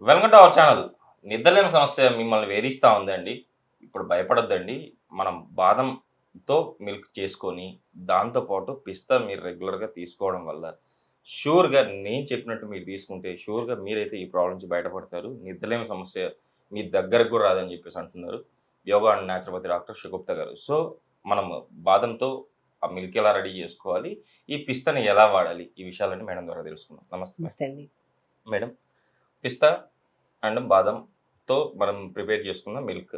Welcome to our channel. నిద్రలేని సమస్య మిమ్మల్ని వేధిస్తా ఉందండి. ఇప్పుడు భయపడొద్దండి. మనం బాదంతో మిల్క్ చేసుకొని, దాంతో పాటు పిస్తా మీరు రెగ్యులర్‌గా తీసుకోవడం వల్ల షూర్‌గా నేను చెప్పినట్టు మీరు తీసుకుంటే షూర్‌గా మీరైతే ఈ ప్రాబ్లమ్ నుంచి బయటపడతారు. నిద్రలేమి సమస్య మీ దగ్గరకు కూడా రాదని చెప్పేసి అంటున్నారు. Yoga and naturopathy doctor Shagufta గారు. సో, మనము బాదంతో ఆ మిల్క్ ఎలా రెడీ చేసుకోవాలి? ఈ పిస్తాని ఎలా వాడాలి? ఈ విషయాలన్నీ మేడం ద్వారా తెలుసుకుందాం. నమస్తే మేడం. నమస్తే అండి. మేడం పిస్తా అండ్ బాదంతో మనం ప్రిపేర్ చేసుకున్న మిల్క్.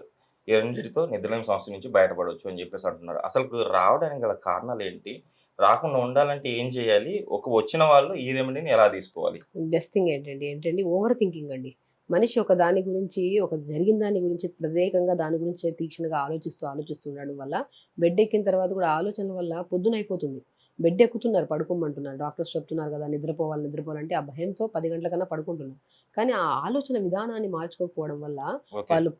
ఈ రెండిటితో నిద్రలేమి సమస్య నుంచి బయటపడొచ్చు అని చెప్పేసి అంటున్నారు. అసలుకు రావడానికి గల కారణాలేంటి? రాకుండా ఉండాలంటే ఏం చేయాలి? వచ్చిన వాళ్ళు ఈ రెమెడీని ఎలా తీసుకోవాలి? బెస్ట్ థింగ్ ఏంటంటే ఓవర్ థింకింగ్ అండి. మనిషి ఒక దాని గురించి, ఒక జరిగిన దాని గురించి ప్రత్యేకంగా దాని గురించే తీక్షణంగా ఆలోచిస్తూ ఉండడం వల్ల బెడ్ ఎక్కిన తర్వాత కూడా ఆలోచనల వల్ల పొద్దునయిపోతుంది. బెడ్ ఎక్కుతున్నారు, పడుకోమంటున్నారు. డాక్టర్స్ చెప్తున్నారు కదా! నిద్రపోవాలంటే ఆ భయంతో 10 గంటల కన్నా పడుకుంటున్నారు. కానీ ఆ ఆలోచన విధానాన్ని మార్చుకోకపోవడం వల్ల ఓకే. వాళ్ళు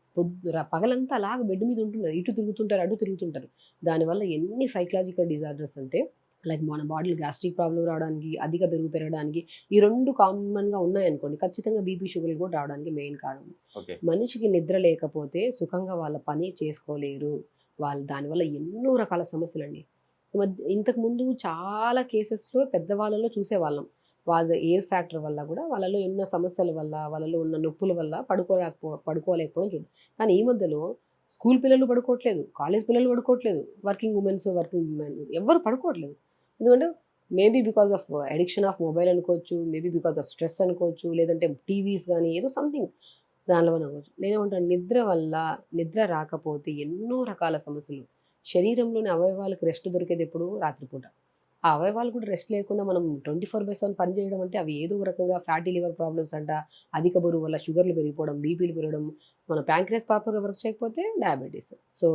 పగలంతా అలాగ బెడ్ మీద ఉంటున్నారు. ఇటు తిరుగుతుంటారు, అటు తిరుగుతుంటారు. దానివల్ల ఎన్ని సైకలాజికల్ డిజార్డర్స్ అంటే లైక్ మన బాడీలో గ్యాస్ట్రిక్ ప్రాబ్లమ్ రావడానికి, అధిక బరువు పెరగడానికి ఈ 2 కామన్‌గా ఉన్నాయనుకోండి. ఖచ్చితంగా బీపీ, షుగర్‌లు కూడా రావడానికి మెయిన్ కారణం. ఓకే. మనిషికి నిద్ర లేకపోతే సుఖంగా వాళ్ళ పని చేసుకోలేరు. వాళ్ళు దానివల్ల ఎన్నో రకాల సమస్యలండి. ఇంతకుముందు చాలా కేసెస్‌లో పెద్దవాళ్ళలో చూసేవాళ్ళం. వాళ్ళ ఏజ్ ఫ్యాక్టర్ వల్ల గూడా వాళ్ళలో ఉన్న సమస్యల వల్ల, వాళ్ళలో ఉన్న నొప్పుల వల్ల పడుకోలేకపోవడం కానీ ఈ మధ్యలో స్కూల్ పిల్లలు పడుకోవట్లేదు. కాలేజ్ పిల్లలు పడుకోవట్లేదు. వర్కింగ్ విమెన్ ఎవ్వరు పడుకోవట్లేదు. ఎందుకంటే maybe because of addiction of mobile అనుకోవచ్చు. మేబీ బికాస్ ఆఫ్ స్ట్రెస్ అనుకోవచ్చు. లేదంటే టీవీస్ గానీ ఏదో సంథింగ్ దానిలో వల్ల అవ్వచ్చు. నేనేమంటాను నిద్ర రాకపోతే ఎన్నో రకాల సమస్యలు. శరీరంలోని అవయవాలకు రెస్ట్ దొరికేదెప్పుడు? రాత్రిపూట. ఆ అవయవాలు కూడా రెస్ట్ లేకుండా మనం 24/7 పని చేయడం అంటే అవి ఏదో ఒక రకంగా ఫ్యాటీ లివర్ ప్రాబ్లమ్స్ అంట, అధిక బరువు వల్ల షుగర్‌లు పెరిగిపోవడం, బీపీలు పెరగడం, మన ప్యాంక్రియాస్ ప్రాపర్‌గా వర్క్ చేయకపోతే డయాబెటిస్. సో,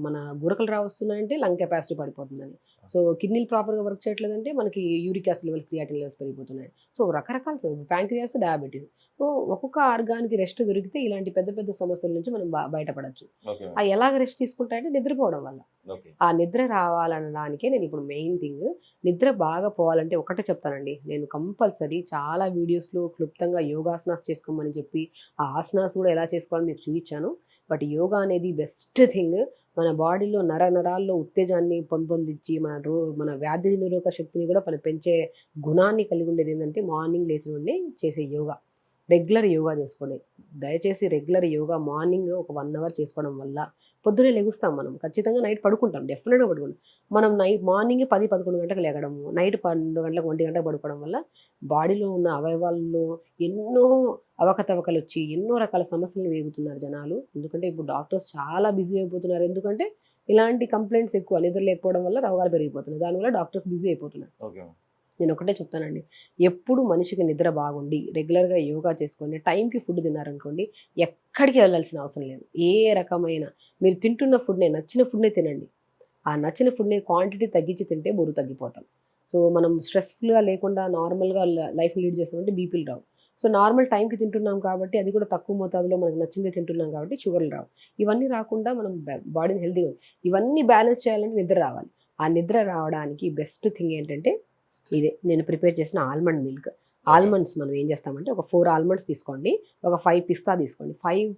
మన గురకలు వస్తున్నాయంటే లంగ్ కెపాసిటీ పడిపోతుందని. సో, కిడ్నీలు ప్రాపర్‌గా వర్క్ చేయట్లేదంటే మనకి uric acid levels, creatinine levels పెరిగిపోతున్నాయి. సో, రకరకాల ప్యాంక్రియాస్, డయాబెటిస్. సో, ఒక్కొక్క ఆర్గాన్‌కి రెస్ట్ దొరికితే ఇలాంటి పెద్ద పెద్ద సమస్యల నుంచి మనం బయటపడొచ్చు. ఓకే. ఎలాగ రెస్ట్ తీసుకుంటాయంటే నిద్రపోవడం వల్ల. ఓకే. ఆ నిద్ర రావాలనడానికే నేనిప్పుడు మెయిన్ థింగ్ నిద్ర బాగా పోవాలంటే ఒకటే చెప్తానండి. నేను కంపల్సరీ చాలా వీడియోస్‌లో క్లుప్తంగా యోగాసనాస్ చేసుకోమని చెప్పి, ఆ ఆసనాస్ కూడా ఎలా చేసుకోవాలో మీకు చూయించాను. బట్ యోగా అనేది బెస్ట్ థింగ్. మన బాడీలో నరాల్లో ఉత్తేజాన్ని పెంపొందించి, మన వ్యాధి నిరోధక శక్తిని కూడా పెంచే గుణాన్ని కలిగి ఉండేదేంటంటే మార్నింగ్ లేచిన వెంటనే చేసే యోగా. రెగ్యులర్ యోగా చేసుకోండి. దయచేసి రెగ్యులర్ యోగా మార్నింగ్ ఒక 1 అవర్ చేసుకోవడం వల్ల పొద్దున్నే లెగుస్తాం మనం. ఖచ్చితంగా నైట్ పడుకుంటాం. డెఫినిట్‌గా పడుకుంటాం. మనం మార్నింగే 10, 11 గంటలకు లెగడము, నైట్ 12 గంటలకు, 1 గంటకు పడుకోవడం వల్ల బాడీలో ఉన్న అవయవాల్లో ఎన్నో అవకతవకలొచ్చి, ఎన్నో రకాల సమస్యలను వేగుతున్నారు జనాలు. ఎందుకంటే ఇప్పుడు డాక్టర్స్ చాలా బిజీ అయిపోతున్నారు. ఎందుకంటే ఇలాంటి కంప్లెయింట్స్ ఎక్కువ. నిద్ర లేకపోవడం వల్ల రోగాలు పెరిగిపోతున్నాయి. దానివల్ల డాక్టర్స్ బిజీ అయిపోతున్నారు. ఓకే. నేనొకటే చెప్తానండి. ఎప్పుడు మనిషికి నిద్ర బాగుండి, రెగ్యులర్‌గా యోగా చేసుకొని, టైంకి ఫుడ్ తిన్నారనుకోండి, ఎక్కడికి వెళ్ళాల్సిన అవసరం లేదు. ఏ రకమైన మీరు తింటున్న ఫుడ్‌నే నచ్చిన ఫుడ్‌నే తినండి. ఆ నచ్చిన ఫుడ్‌ని క్వాంటిటీ తగ్గించి తింటే బరువు తగ్గిపోతాం. సో, మనం స్ట్రెస్‌ఫుల్‌గా లేకుండా నార్మల్‌గా లైఫ్ లీడ్ చేస్తామంటే బీపీలు రావు. సో, నార్మల్ టైంకి తింటున్నాం కాబట్టి, అది కూడా తక్కువ మోతాదులో మనకు నచ్చిందే తింటున్నాం కాబట్టి షుగర్‌లు రావు. ఇవన్నీ రాకుండా మనం బాడీని హెల్తీగా ఇవన్నీ బ్యాలెన్స్ చేయాలంటే నిద్ర రావాలి. ఆ నిద్ర రావడానికి బెస్ట్ థింగ్ ఏంటంటే ఇదే నేను ప్రిపేర్ చేసిన ఆల్మండ్ మిల్క్. ఓకే. ఆల్మండ్స్ మనం ఏం చేస్తామంటే ఒక 4 ఆల్మండ్స్ తీసుకోండి. ఒక 5 పిస్తా తీసుకోండి. 5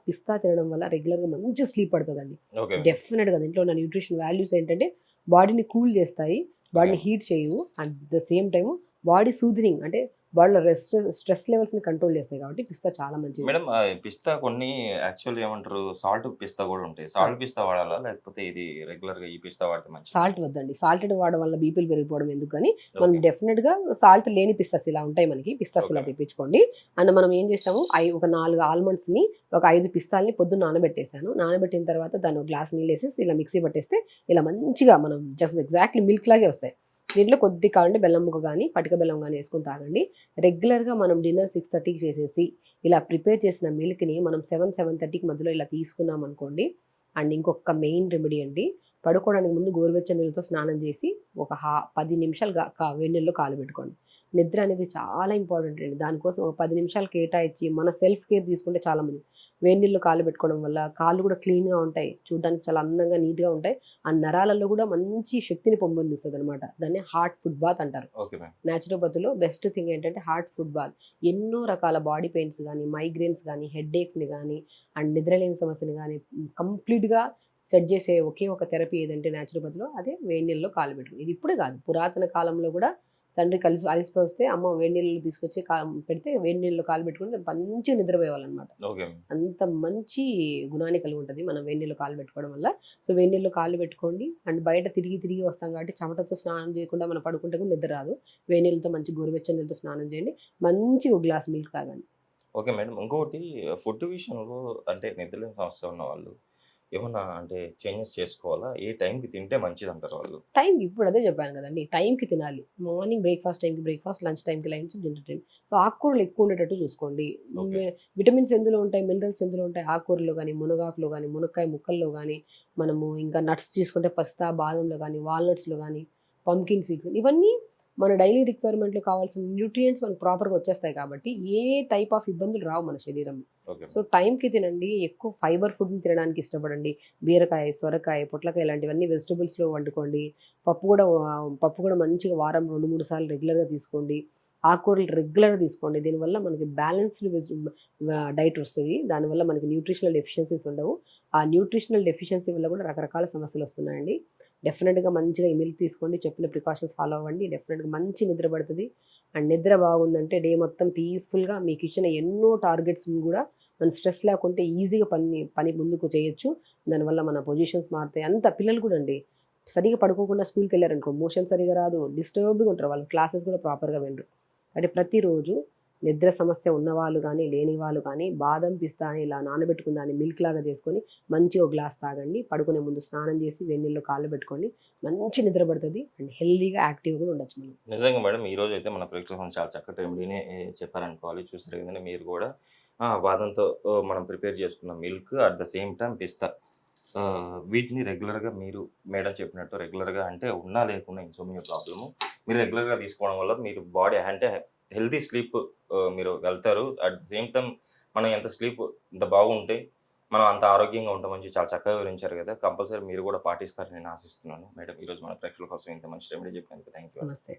పిస్తా తినడం వల్ల రెగ్యులర్‌గా మంచి స్లీప్ పడతదండి. ఓకే. డెఫినిట్‌గా దీంట్లో ఉన్న న్యూట్రిషన్ వాల్యూస్ ఏంటంటే బాడీని కూల్ చేస్తాయి. ఓకే. బాడీని హీట్ చేయవు. At the same time body soothing అంటే బాడీలో స్ట్రెస్ లెవెల్స్‌ని కంట్రోల్ చేస్తాయి కాబట్టి పిస్తా చాలా మంచిది. మేడం పిస్తా కొన్ని యాక్చువల్‌గా ఏమంటారు సాల్ట్ పిస్తా గూడా ఉంటాయి. ఆ! సాల్ట్ పిస్తా వాడాలా? లేకపోతే ఇది రెగ్యులర్‌గా ఈ పిస్తా వాడితే మంచిదా? సాల్ట్ వద్దండి. సాల్టెడ్ వాడడం వల్ల బీపీలు పెరిగిపోవడం ఎందుకని, మనం ఓకే. డెఫినిట్‌గా సాల్ట్ లేని పిస్తాస్ ఇలా ఉంటాయి మనకి. పిస్తాస్ ఓకే ఇలా మేడం. తెప్పించుకోండి. అండ్ మనం ఏం చేసాము, ఒక 4 ఆల్మండ్స్‌ని, ఒక 5 పిస్తాల్ని పొద్దున్న నానబెట్టేసాను. నానబెట్టిన తర్వాత దాన్ని ఒక గ్లాస్ నీళ్ళేసేసి ఇలా మిక్సీ పట్టేస్తే ఇలా మంచిగా మనం జస్ట్ ఎగ్జాక్ట్‌లీ మిల్క్ లాగే వస్తాయి. దీంట్లో కొద్దిగా కావాలంటే బెల్లం ముక్క గానీ, పటిక బెల్లం గానీ ఏసుకొని తాగండి. రెగ్యులర్‌గా మనం డిన్నర్ 6:30కి చేసేసి, ఇలా ప్రిపేర్ చేసిన మిల్క్‌ని మనం 7:30కి మధ్యలో ఇలా తీసుకున్నామనుకోండి. అండ్ ఇంకొక మెయిన్ రెమెడీ అండి. పడుకోవడానికి ముందు గోరువెచ్చని నీళ్ళతో స్నానం చేసి ఒక 10 నిమిషాలు వేడి నీళ్ళలో కాలు పెట్టుకోండి. నిద్ర అనేది చాలా ఇంపార్టెంట్ అండి. దానికోసం ఒక 10 నిమిషాలు కేటాయించి మన సెల్ఫ్ కేర్ తీసుకుంటే చాలా మంచిది. వేడి నీళ్ళు కాళ్ళు పెట్టుకోవడం వల్ల కాళ్ళు కూడా క్లీన్‌గా ఉంటాయి. చూడడానికి చాలా అందంగా, నీట్‌గా ఉంటాయి. ఆ నరాలలో కూడా మంచి శక్తిని పెంపొందిస్తదనమాట. దాన్ని హార్ట్ ఫుడ్ బాత్ అంటారు. Okay ma'am. న్యాచురోపతిలో బెస్ట్ థింగ్ ఏంటంటే హార్ట్ ఫుడ్ బాత్. ఎన్నో రకాల బాడీ పెయిన్స్ గానీ, మైగ్రేన్స్ గానీ, హెడ్‌ఏక్స్‌ని గానీ, అండ్ నిద్రలేని సమస్యని గానీ కంప్లీట్‌గా సెట్ చేసే ఒకే ఒక థెరపీ ఏదంటే న్యాచురోపతిలో అదే వేడి నీళ్ళలో కాలు పెట్టుడు. ఇది ఇప్పుడే కాదు, పురాతన కాలంలో కూడా తండ్రి అలిసిపోతే అమ్మ వేడి నీళ్ళు తీసుకొచ్చి పెడితే వేడి నీళ్ళలో కాలు పెట్టుకుంటే మంచిగా నిద్రపోయేవాళ్ళనమాట. Okay ma'am. అంత మంచి గుణాన్ని కలిగి ఉంటది మనం వేడి నీళ్ళలో కాలు పెట్టుకోవడం వల్ల. సో, వేడి నీళ్ళలో కాళ్ళు పెట్టుకోండి. అండ్ బయట తిరిగి తిరిగి వస్తాం కాబట్టి చెమటతో స్నానం చేయకుండా మనం పడుకుంటే కూడా నిద్ర రాదు. వేడి నీళ్ళతో మంచి గోరువెచ్చని నీళ్ళతో స్నానం చేయండి. మంచిగా ఒక గ్లాస్ మిల్క్ తాగండి. Okay madam. ఇంకొకటి ఫుడ్ విషయంలో అంటే నిద్రలేని సమస్య ఉన్నవాళ్ళు ఏమన్నా అంటే చేంజెస్ చేసుకోవాలా? ఏ టైంకి తింటే మంచిదంటారు వాళ్ళు? టైంకి ఇప్పుడు అదే చెప్పాను కదండీ! టైంకి తినాలి. మార్నింగ్ బ్రేక్‌ఫాస్ట్ టైంకి బ్రేక్‌ఫాస్ట్, లంచ్ టైంకి లంచ్, డిన్నర్ టైం. సో, ఆకుకూరలు ఎక్కువ ఉండేటట్టు చూసుకోండి. ఓకే. విటమిన్స్ ఎందులో ఉంటాయి, మినరల్స్ ఎందులో ఉంటాయి, ఆకుకూరలో గాని, మునగాకులో గాని, మునక్కాయ ముక్కల్లో గాని, మనము ఇంకా నట్స్ తీసుకుంటే పిస్తా, బాదంలో గాని, వాల్‌నట్స్‌లో గాని, పంకిన్ సీడ్స్ ఇవన్నీ మన డైలీ రిక్వైర్మెంట్‌లో కావాల్సిన న్యూట్రియంట్స్ మనకు ప్రాపర్‌గా వచ్చేస్తాయి కాబట్టి, ఏ టైప్ ఆఫ్ ఇబ్బందులు రావు మన శరీరంలో. ఓకే. సో, టైంకి తినండి. ఎక్కువ ఫైబర్ ఫుడ్‌ని తినడానికి ఇష్టపడండి. బీరకాయ, సొరకాయ, పొట్లకాయ ఇలాంటివన్నీ వెజిటబుల్స్‌లో వండుకోండి. పప్పు కూడా మంచిగా వారం 2, 3 సార్లు రెగ్యులర్‌గా తీసుకోండి. ఆకుకూరలు రెగ్యులర్‌గా తీసుకోండి. దీనివల్ల మనకి బ్యాలెన్స్‌డ్ డైట్ వస్తది. దానివల్ల మనకి న్యూట్రిషనల్ డెఫిషియన్సీస్ ఉండవు. ఆ న్యూట్రిషనల్ డెఫిషియన్సీ వల్ల కూడా రకరకాల సమస్యలొస్తున్నాయండి. డెఫినిట్‌గా మంచిగా ఈ మిల్క్ తీసుకోండి. చెప్పిన ప్రికాషన్స్ ఫాలో అవ్వండి. డెఫినిట్‌గా మంచి నిద్ర పడతది. అండ్ నిద్ర బాగుందంటే డే మొత్తం పీస్‌ఫుల్‌గా మీకిచ్చిన ఎన్నో టార్గెట్స్‌ని గూడా మనం స్ట్రెస్ లేకుంటే ఈజీగా పని ముందుకు చేయొచ్చు. దానివల్ల మన పొజిషన్స్ మారుతాయి. పిల్లలు కూడా అండి. సరిగ్గా పడుకోకుండా స్కూల్‌కెళ్లారనుకో మోషన్ సరిగ్గా రాదు. డిస్టర్బ్డ్‌గా ఉంటారు. వాళ్ళ క్లాసెస్ కూడా ప్రాపర్‌గా వినరు. అంటే ప్రతిరోజు నిద్ర సమస్య ఉన్నవాళ్ళు గానీ, లేని వాళ్ళు కానీ బాదం, పిస్తా అని ఇలా నానబెట్టుకున్న దాన్ని మిల్క్ లాగా చేసుకొని మంచిగా ఒక గ్లాస్ తాగండి. పడుకునే ముందు స్నానం చేసి వేడి నీళ్ళలో కాళ్ళు పెట్టుకోండి. మంచి నిద్ర పడతది. అండ్ హెల్తీగా, యాక్టివ్‌గా కూడా ఉండొచ్చు మనం. నిజంగా మేడం ఈరోజైతే మన ప్రేక్షకులకు చాలా చక్కటి రెమెడీనే చెప్పారనుకోవాలి. చూసారు కదండీ మీరు గూడా. బాదంతో మనం ప్రిపేర్ చేసుకున్న milk at the same time pista. వీటిని రెగ్యులర్‌గా మీరు మేడం చెప్పినట్టు రెగ్యులర్‌గా అంటే ఉన్నా లేకున్నా ఇన్సోమ్నియా ప్రాబ్లము మీరు రెగ్యులర్‌గా తీసుకోవడం వల్ల మీరు బాడీ అంటే హెల్తీ స్లీప్ మీరు వెళ్తారు. అట్ ద సేమ్ టైమ్ మనం ఎంత స్లీప్ ఇంత బాగుంటే మనం అంత ఆరోగ్యంగా ఉంటామని చెప్పి చాలా చక్కగా వివరించారు కదా! కంపల్సరీ మీరు కూడా పాటిస్తారని నేను ఆశిస్తున్నాను. మేడం ఈరోజు మన ప్రేక్షకుల కోసం ఇంత మంచి రెమెడీ చెప్పినందుకు థాంక్ యూ. నమస్తే.